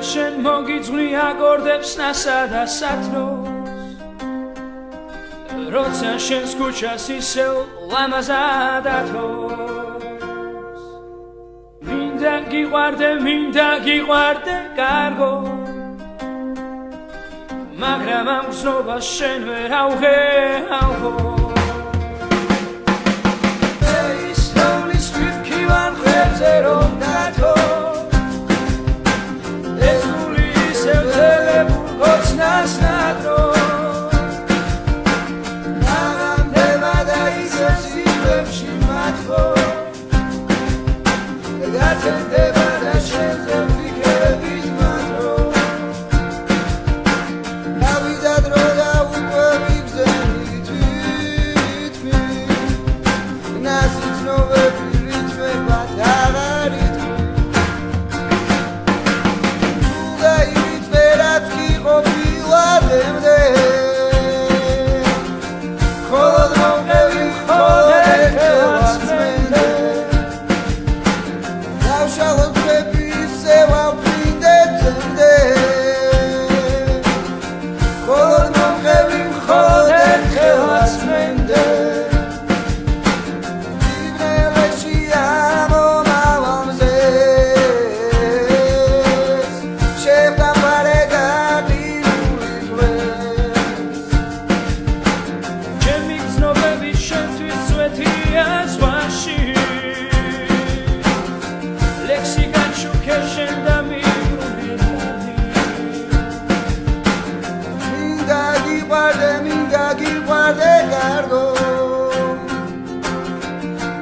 შენ მოგიძვნი აკორდებს ნასა და სათნოს როცა შენს ქუჩას ისევ ლამაზად ათოს მინდა გიყვარდე კარგო მაგრამ ამ გზნობას შენ ვერ ავღეავო რომ დათო ეს გული ისევ ძელებულ გოცნას ნადრო ნაღამდება და ისევ სიტყვებში მათო გაცენდება და შენზე ვიქების მათრო გავიდა დრო და უკვე ვიგზენი თვითმი ნასი ცნობები რითმება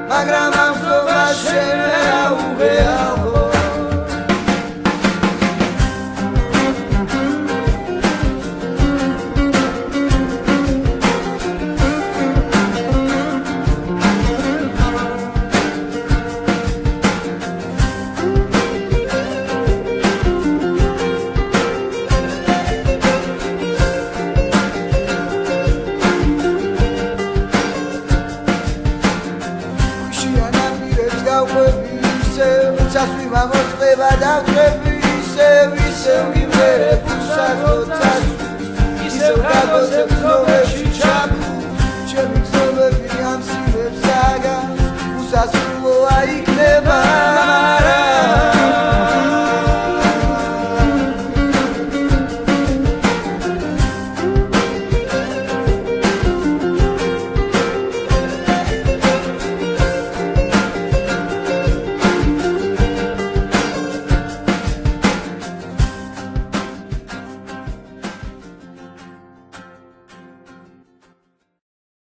მაგრამ ამ გზნობას შენ ვერ აუღეავო Τσάσου μαγώσπευα τα πρέπει Είσαι γυμνέρε που σας το τσάσου Είσαι ο κάτω σε ψωμεύში